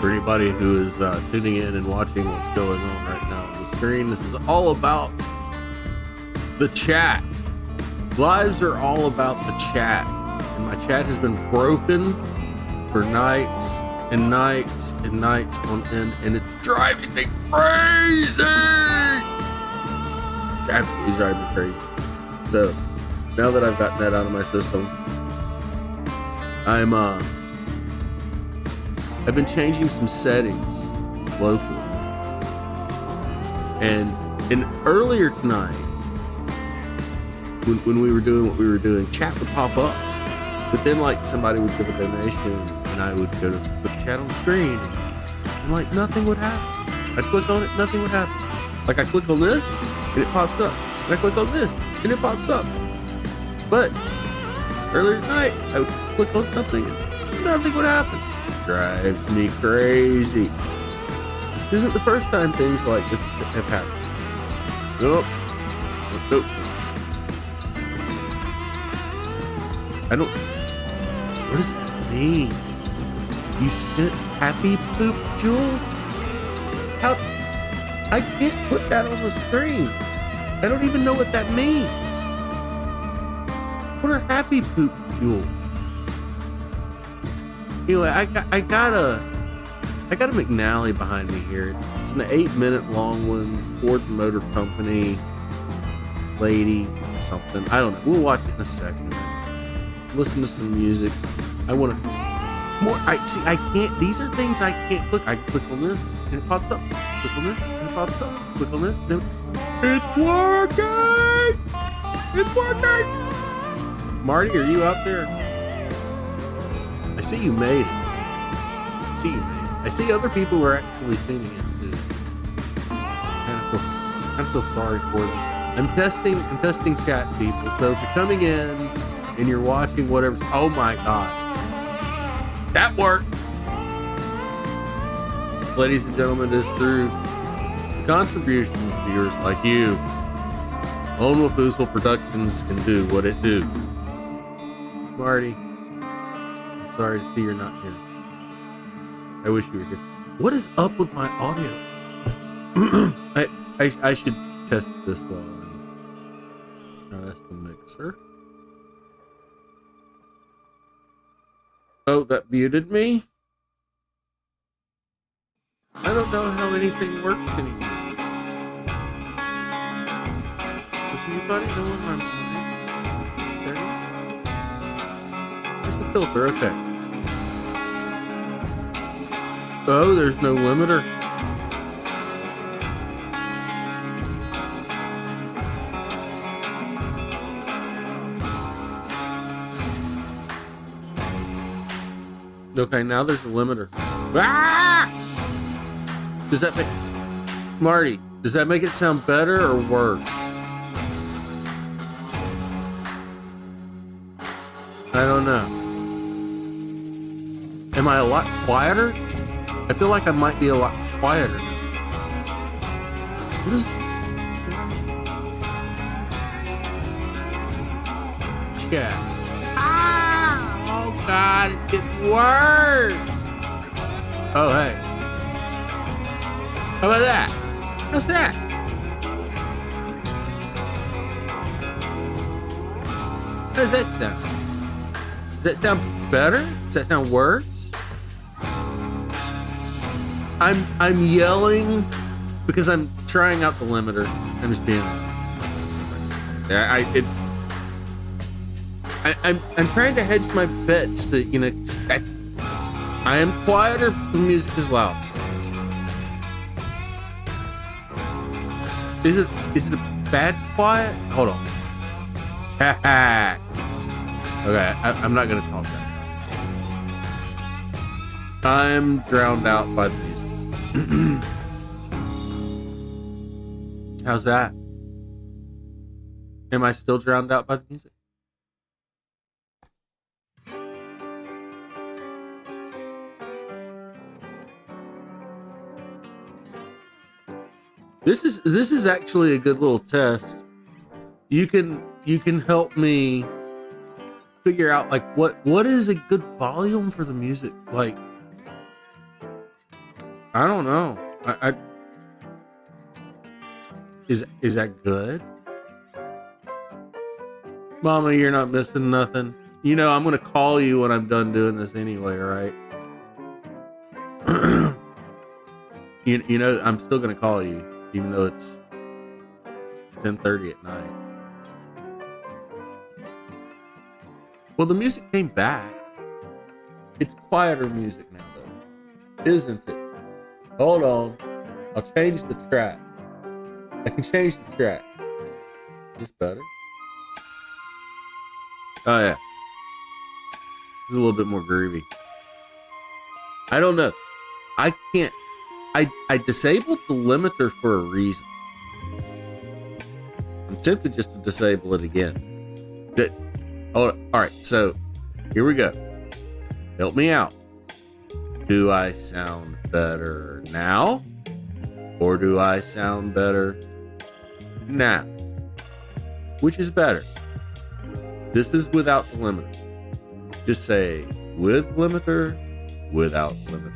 For anybody who is tuning in and watching what's going on right now on the screen, this is all about the chat. Lives are all about the chat, and my chat has been broken for nights and nights and nights on end, and it's driving me crazy. It's absolutely driving me crazy. So now that I've gotten that out of my system, I've been changing some settings locally, and earlier tonight, when we were doing what we were doing, chat would pop up, but then like somebody would give a donation, and I would go to put the chat on the screen, and like nothing would happen. I'd click on it, nothing would happen. Like I click on this, and it pops up, and I click on this, and it pops up. But earlier tonight, I would click on something, and nothing would happen. Drives me crazy. This isn't the first time things like this have happened. Nope. I don't. What does that mean? You sent happy poop, Jewel? How? I can't put that on the screen. I don't even know what that means. What are happy poop, Jewel? Anyway, I got a McNally behind me here. It's an 8-minute long one. Ford Motor Company lady something. I don't know. We'll watch it in a second. Listen to some music. I want to more. I can't. These are things I can't click. I click on this and it pops up. Click on this and it pops up. Click on this. And it's working. It's working. Marty, are you out there? I see you made it. I see other people who are actually tuning in too. I feel sorry for them. I'm testing chat, people. So if you're coming in and you're watching whatever, oh my God, that worked. Ladies and gentlemen, it is through the contributions of viewers like you, Lone Wolf Oozle Productions can do what it do. Marty, I'm sorry to see you're not here. I wish you were here. What is up with my audio? I should test this while that's the mixer. Oh, that muted me? I don't know how anything works anymore. Does anybody know what I'm doing? There's the filter, okay. Oh, there's no limiter. Okay, now there's a limiter. Ah! Does that make Marty? Does that make it sound better or worse? I don't know. Am I a lot quieter? I feel like I might be a lot quieter. What is chat? Ah! Oh God, it's getting worse. Oh hey, how about that? How's that? How does that sound? Does that sound better? Does that sound worse? I'm yelling because I'm trying out the limiter. I'm just being honest. Yeah, I'm trying to hedge my bets to, you know, I am quieter, the music is loud. Is it a bad quiet? Hold on. Okay, I'm not gonna talk that. I'm drowned out by the music. How's that? Am I still drowned out by the music? This is actually a good little test. You can help me figure out like what is a good volume for the music. Like I don't know. Is that good? Mama, you're not missing nothing. You know, I'm gonna call you when I'm done doing this anyway, right? You know, I'm still gonna call you, even though it's 10:30 at night. Well, the music came back. It's quieter music now, though, isn't it? Hold on, I'll change the track. I can change the track. Is this better? Oh yeah, it's a little bit more groovy. I don't know. I can't. I disabled the limiter for a reason. I'm tempted just to disable it again. Good. Hold on. All right. So here we go. Help me out. Do I sound better now, or do I sound better now? Which is better? This is without the limiter. Just say with limiter, without limiter,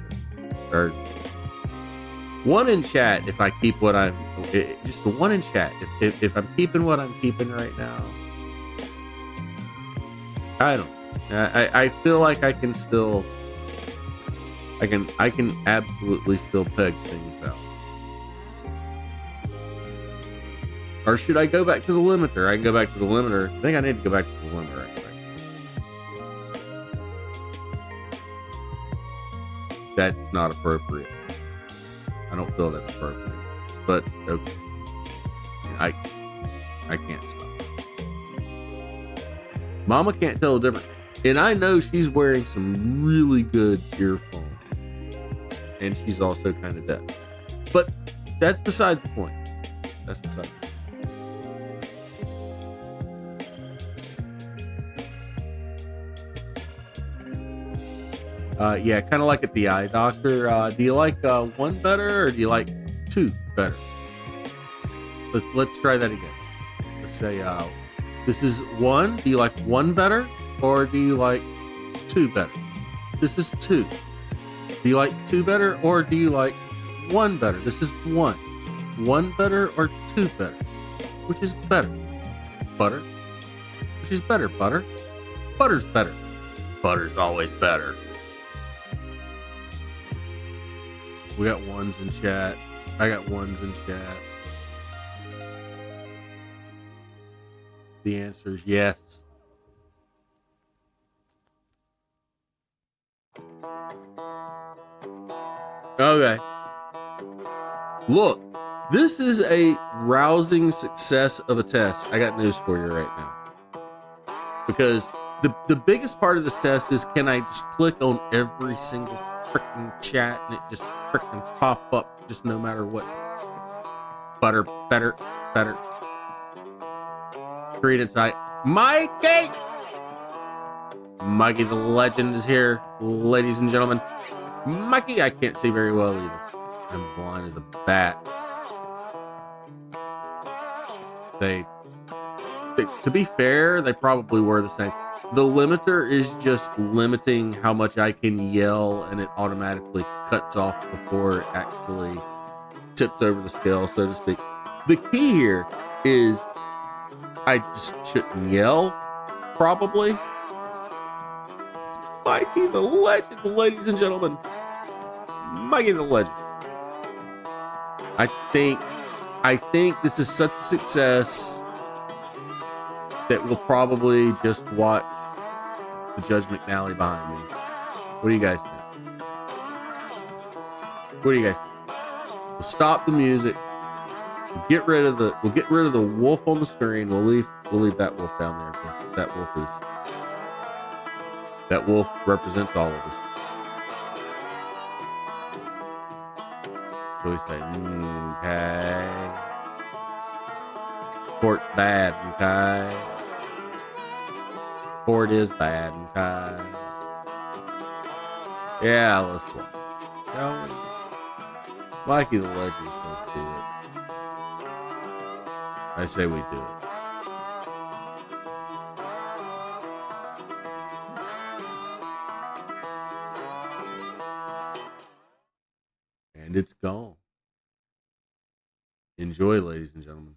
or one in chat if I keep what I'm. Just the one in chat if I'm keeping what I'm keeping right now. I don't. I feel like I can still. I can absolutely still peg things out. Or should I go back to the limiter? I can go back to the limiter. I think I need to go back to the limiter. That's not appropriate. I don't feel that's appropriate. But okay. I can't stop. Mama can't tell the difference. And I know she's wearing some really good earphones. And she's also kind of deaf. But that's beside the point. That's beside the point. Yeah, kind of like at the eye doctor. Do you like one better or do you like two better? Let's try that again. Let's say this is one. Do you like one better or do you like two better? This is two. Do you like two better or do you like one better? This is one. One better or two better? Which is better? Butter. Which is better? Butter. Butter's better. Butter's always better. We got ones in chat. I got ones in chat. The answer is yes. Okay. Look, this is a rousing success of a test. I got news for you right now. Because the biggest part of this test is, can I just click on every single freaking chat and it just freaking pop up just no matter what? Butter, better, better. Create insight. Mikey! Mikey the legend is here, ladies and gentlemen. Mikey, I can't see very well either. I'm blind as a bat. They to be fair, they probably were the same. The limiter is just limiting how much I can yell, and it automatically cuts off before it actually tips over the scale, so to speak. The key here is I just shouldn't yell, probably. It's Mikey the legend, ladies and gentlemen. Mikey the legend. I think this is such a success that we'll probably just watch the Judge McNally behind me. What do you guys think? What do you guys think? We'll stop the music. We'll get rid of the wolf on the screen. We'll leave that wolf down there because that wolf represents all of us. So we say, okay. Court's bad, okay. Court is bad, okay. Yeah, let's play. Shall we? Mikey the legend says do it. I say we do it. And and it's gone. Enjoy, ladies and gentlemen.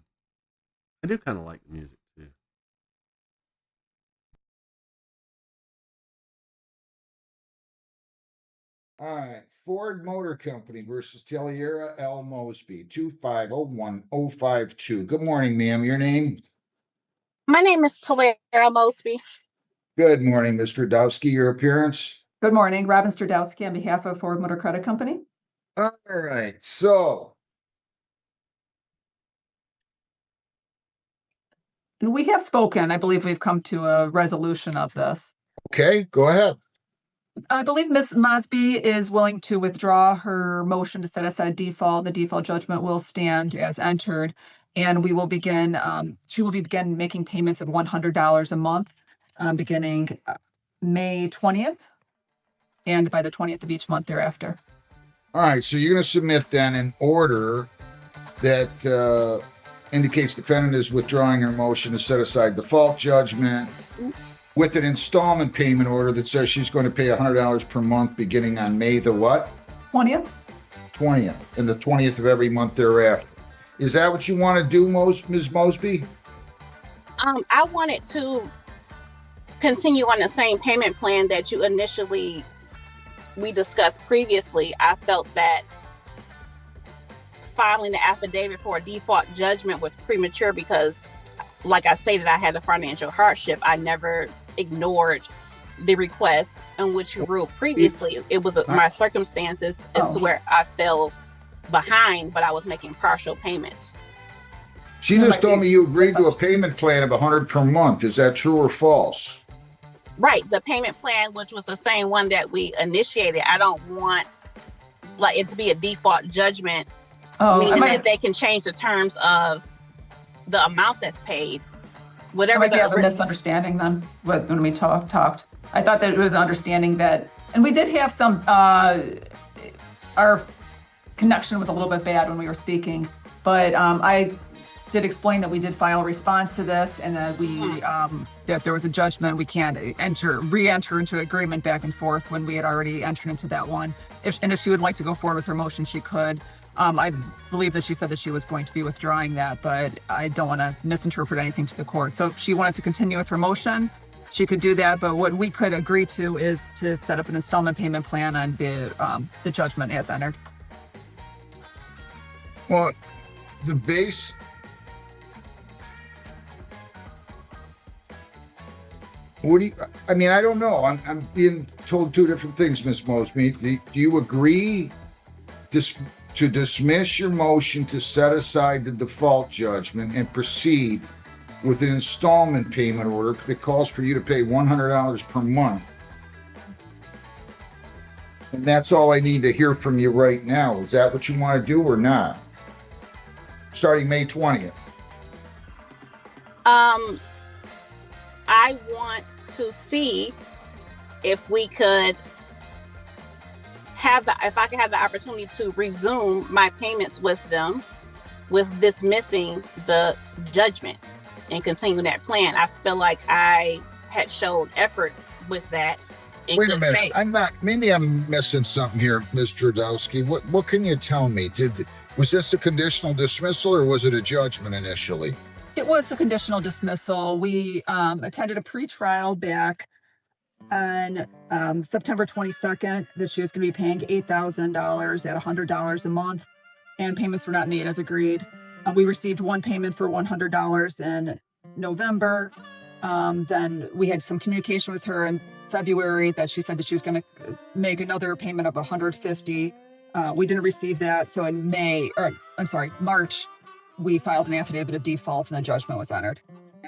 I do kind of like the music too. All right, Ford Motor Company versus Taliera L. Mosby, 2501052. Good morning, ma'am. Your name? My name is Taliera Mosby. Good morning, Mr. Dowski. Your appearance? Good morning, Robin Stradowski on behalf of Ford Motor Credit Company. All right, so And we have spoken. I believe we've come to a resolution of this. okay, go ahead. I believe Ms. Mosby is willing to withdraw her motion to set aside default. The default judgment will stand as entered, and we will begin, she will begin making payments of $100 a month, beginning May 20th, and by the 20th of each month thereafter. All right, so you're going to submit then an order that indicates defendant is withdrawing her motion to set aside default judgment with an installment payment order that says she's going to pay $100 per month beginning on May the what? 20th? 20th, and the 20th of every month thereafter. Is that what you want to do, Ms. Mosby? I wanted to continue on the same payment plan that we discussed previously. I felt that filing the affidavit for a default judgment was premature because, like I stated, I had a financial hardship. I never ignored the request in which you ruled previously. It was my circumstances as to where I fell behind, but I was making partial payments. She just told me you agreed to a payment plan of $100 per month. Is that true or false? Right. The payment plan, which was the same one that we initiated. I don't want it to be a default judgment, meaning that they can change the terms of the amount that's paid. Whatever. I have a misunderstanding then when we talked. I thought that it was an understanding that, and we did have some, our connection was a little bit bad when we were speaking, but I did explain that we did file a response to this and that that there was a judgment. We can't re-enter into agreement back and forth when we had already entered into that one. If she would like to go forward with her motion, she could. I believe that she said that she was going to be withdrawing that, but I don't want to misinterpret anything to the court. So if she wanted to continue with her motion, she could do that. But what we could agree to is to set up an installment payment plan on the judgment as entered. Well, the base. I don't know. I'm being told two different things, Ms. Mosby. Do you agree to dismiss your motion to set aside the default judgment and proceed with an installment payment order that calls for you to pay $100 per month? And that's all I need to hear from you right now. Is that what you want to do or not? Starting May 20th. I want to see if we could if I could have the opportunity to resume my payments with them, with dismissing the judgment and continuing that plan. I feel like I had showed effort with that. Wait a minute. Maybe I'm missing something here, Mr. Dowski. What can you tell me? Was this a conditional dismissal or was it a judgment initially? It was the conditional dismissal. We attended a pretrial back on September 22nd that she was going to be paying $8,000 at $100 a month, and payments were not made as agreed. We received one payment for $100 in November. Then we had some communication with her in February that she said that she was going to make another payment of $150. We didn't receive that. So in March, we filed an affidavit of default and the judgment was entered.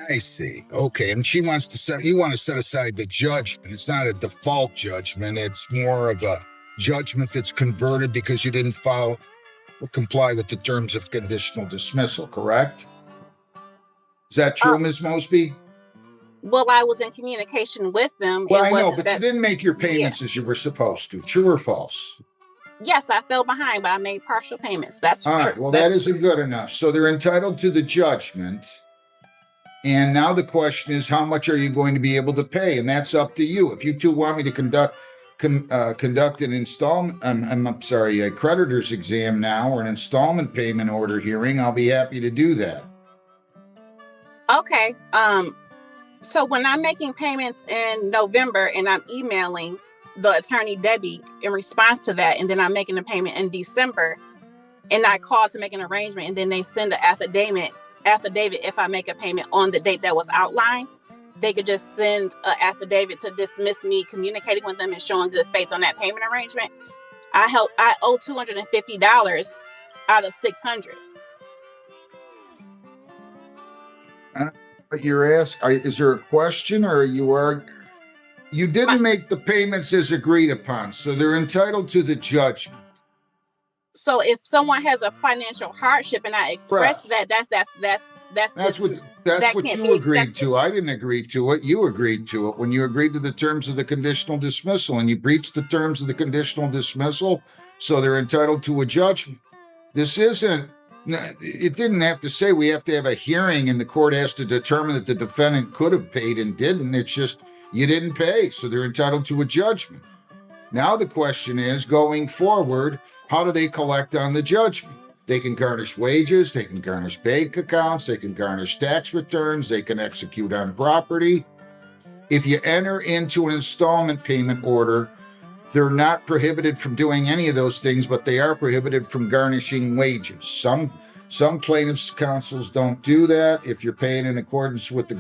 I see. Okay. And you want to set aside the judgment. It's not a default judgment. It's more of a judgment that's converted because you didn't comply with the terms of conditional dismissal, correct? Is that true, Ms. Mosby? Well, I was in communication with them. Well, I know, but you didn't make your payments as you were supposed to. True or false? Yes, I fell behind, but I made partial payments. That's all right. Well, that isn't good enough. So they're entitled to the judgment. And now the question is, how much are you going to be able to pay? And that's up to you. If you two want me to conduct an I'm sorry, a creditor's exam now or an installment payment order hearing, I'll be happy to do that. Okay. So when I'm making payments in November and I'm emailing the attorney Debbie in response to that, and then I'm making a payment in December, and I call to make an arrangement, and then they send an affidavit if I make a payment on the date that was outlined, they could just send an affidavit to dismiss me communicating with them and showing good faith on that payment arrangement. I owe $250 out of $600. But you're asking, is there a question, or you didn't make the payments as agreed upon, so they're entitled to the judgment. So if someone has a financial hardship and I express Correct. that's what can't you be agreed accepted. to. I didn't agree to it. You agreed to it when you agreed to the terms of the conditional dismissal, and you breached the terms of the conditional dismissal, so they're entitled to a judgment. This isn't. It didn't have to say we have to have a hearing and the court has to determine that the defendant could have paid and didn't. It's just you didn't pay, so they're entitled to a judgment. Now the question is, going forward, how do they collect on the judgment? They can garnish wages, they can garnish bank accounts, they can garnish tax returns, they can execute on property. If you enter into an installment payment order, they're not prohibited from doing any of those things, but they are prohibited from garnishing wages. Some plaintiffs' counsels don't do that. If you're paying in accordance with the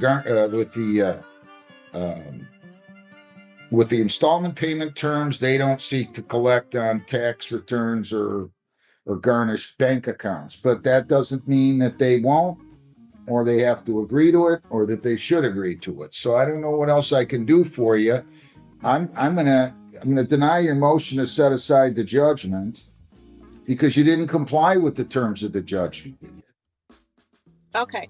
installment payment terms, they don't seek to collect on tax returns or garnish bank accounts. But that doesn't mean that they won't, or they have to agree to it, or that they should agree to it. So I don't know what else I can do for you. I'm gonna deny your motion to set aside the judgment because you didn't comply with the terms of the judgment. Okay.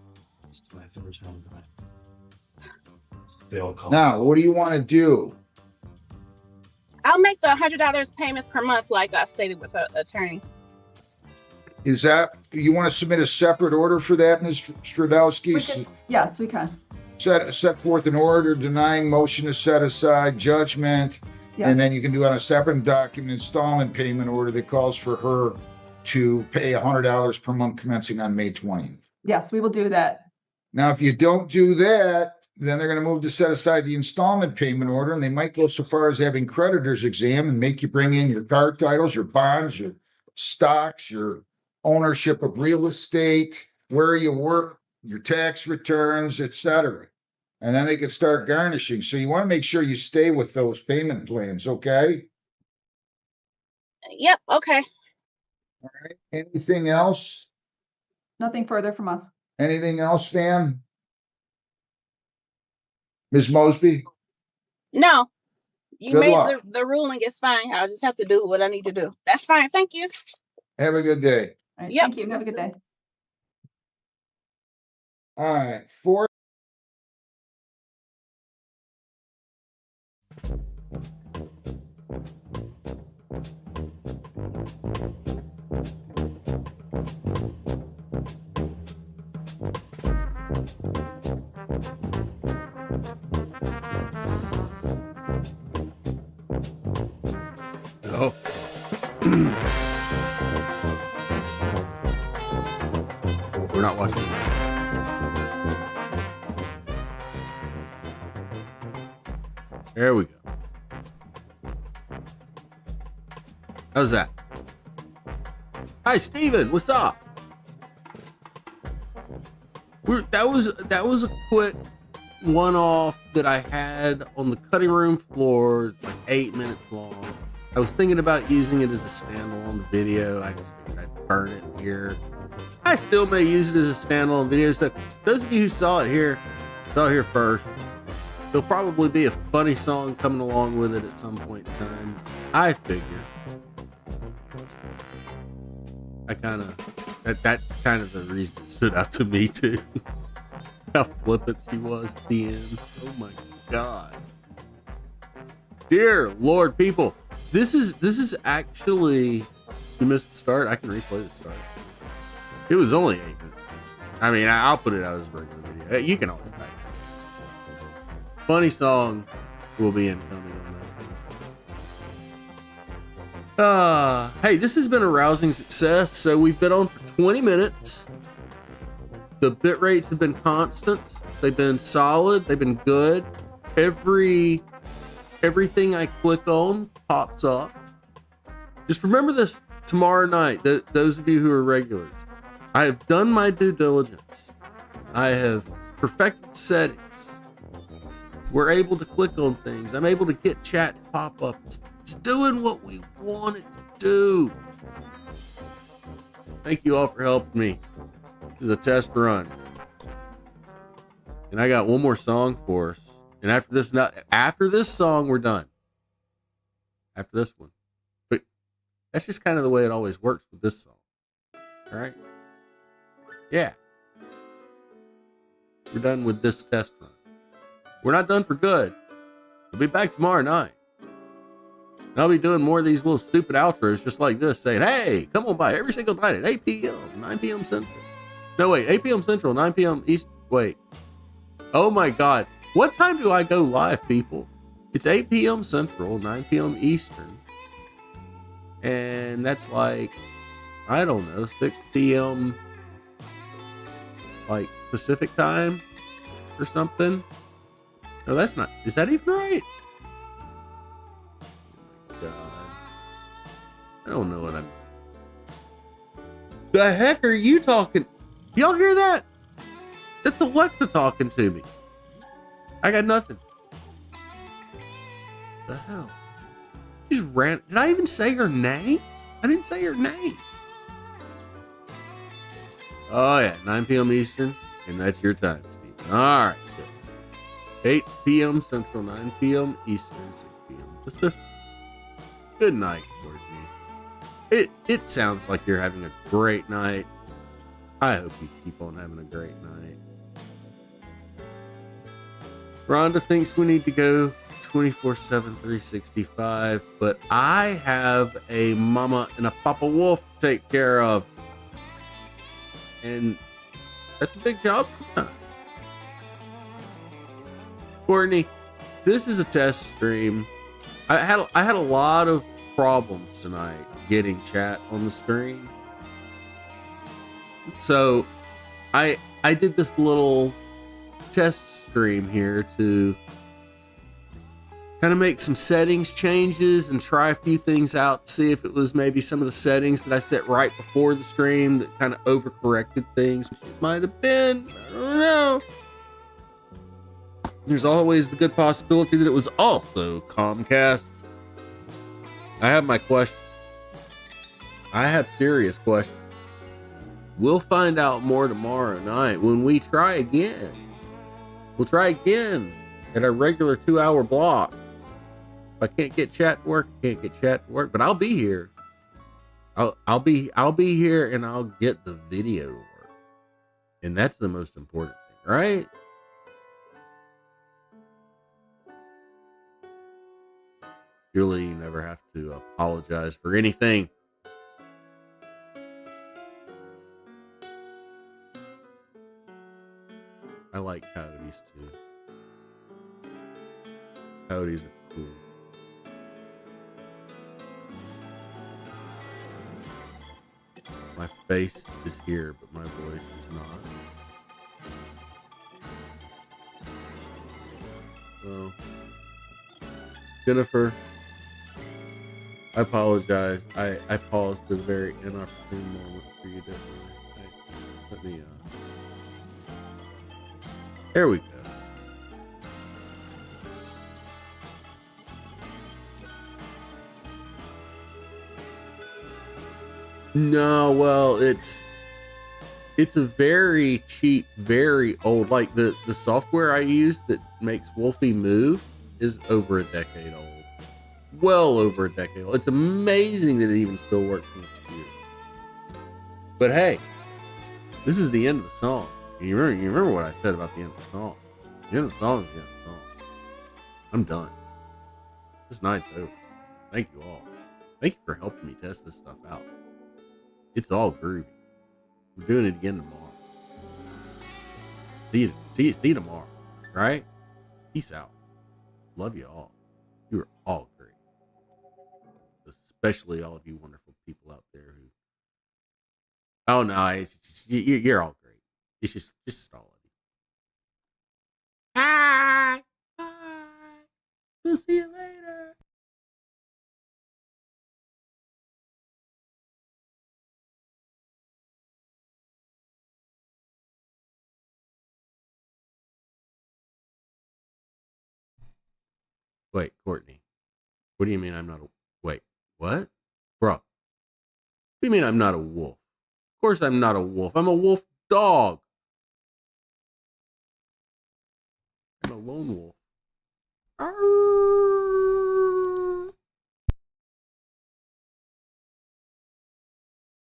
Now, what do you want to do? I'll make the $100 payments per month, like I stated with an attorney. Is that, you want to submit a separate order for that, Ms. Stradowski? Yes, we can. Set forth an order denying motion to set aside judgment. Yes. And then you can do on a separate document installment payment order that calls for her to pay $100 per month commencing on May 20th. Yes, we will do that. Now, if you don't do that, then they're going to move to set aside the installment payment order, and they might go so far as having creditors exam and make you bring in your car titles, your bonds, your stocks, your ownership of real estate, where you work, your tax returns, etc. And then they can start garnishing. So you want to make sure you stay with those payment plans, okay? Yep. Okay. All right. Anything else? Nothing further from us. Anything else, Sam? Ms. Mosby? No, you Good made luck. the ruling is fine. I'll just have to do what I need to do. That's fine. Thank you. Have a good day. All right, Yep. thank you. Have a good day. All right. Four. Oh. We're not watching. There we go. How's that? Hi, Steven. What's up? That was a quick one-off that I had on the cutting room floor. It's like 8 minutes long. I was thinking about using it as a standalone video. I just figured I'd burn it here. I still may use it as a standalone video. So those of you who saw it here first. There'll probably be a funny song coming along with it at some point in time. I figure. That's kind of the reason it stood out to me too. How flippant she was at the end. Oh my God. Dear Lord, people. This is actually, you missed the start. I can replay the start. It was only 8 minutes. I mean, I'll put it out as a regular video. You can always type it. Funny song will be incoming on that. Hey, this has been a rousing success. So we've been on for 20 minutes. The bit rates have been constant. They've been solid. They've been good. Everything I click on pops up. Just remember this tomorrow night, those of you who are regulars. I have done my due diligence. I have perfected settings. We're able to click on things. I'm able to get chat to pop up. It's doing what we want it to do. Thank you all for helping me. This is a test run. And I got one more song for us. And after this song, we're done. After this one. But that's just kind of the way it always works with this song. All right? Yeah. We're done with this test run. We're not done for good. We'll be back tomorrow night. And I'll be doing more of these little stupid outros just like this, saying, hey, come on by every single night at 8 p.m., 9 p.m. Central. No, wait, 8 p.m. Central, 9 p.m. East. Wait. Oh my God. What time do I go live, people? It's 8 p.m. Central, 9 p.m. Eastern. And that's like, I don't know, 6 p.m. like Pacific time or something. No, that's not. Is that even right? Oh my God. I don't know what I'm. The heck are you talking? Y'all hear that? It's Alexa talking to me. I got nothing. The hell? She just ran. Did I even say her name? I didn't say her name. Oh yeah, 9 p.m. Eastern, and that's your time, Steve. All right, good. 8 p.m. Central, 9 p.m. Eastern, 6 p.m. Pacific. Good night, Courtney. It sounds like you're having a great night. I hope you keep on having a great night. Rhonda thinks we need to go 24/7, 365, but I have a mama and a papa wolf to take care of. And that's a big job sometimes. Courtney, this is a test stream. I had a lot of problems tonight getting chat on the screen. So I did this little test stream here to kind of make some settings changes and try a few things out, see if it was maybe some of the settings that I set right before the stream that kind of overcorrected things. It might have been, I don't know. There's always the good possibility that it was also Comcast. I have my question. I have serious questions. We'll find out more tomorrow night when we try again. We'll try again at our regular 2-hour block. If I can't get chat to work, I can't get chat to work, but I'll be here. I'll be here, and I'll get the video to work. And that's the most important thing, right? Julie, you never have to apologize for anything. I like coyotes too. Coyotes are cool. My face is here, but my voice is not. Well, Jennifer, I apologize. I paused at a very inopportune moment for you, didn't I? Let me, there we go. No, well, it's a very cheap, very old, like the software I use that makes Wolfie move is over a decade old. Well over a decade old. It's amazing that it even still works on the computer. But hey, this is the end of the song. You remember what I said about the end of the song. The end of the song is the end of the song. I'm done. This night's over. Thank you all. Thank you for helping me test this stuff out. It's all groovy. We're doing it again tomorrow. See you tomorrow. Right? Peace out. Love you all. You are all great. The especially all of you wonderful people out there who. Oh no, you're all great. It's just all of you. Hi. Bye. We'll see you later. Wait, Courtney. What do you mean I'm not a... Wait, what? Bro. What do you mean I'm not a wolf? Of course I'm not a wolf. I'm a wolf dog. I'm a lone wolf. Arr!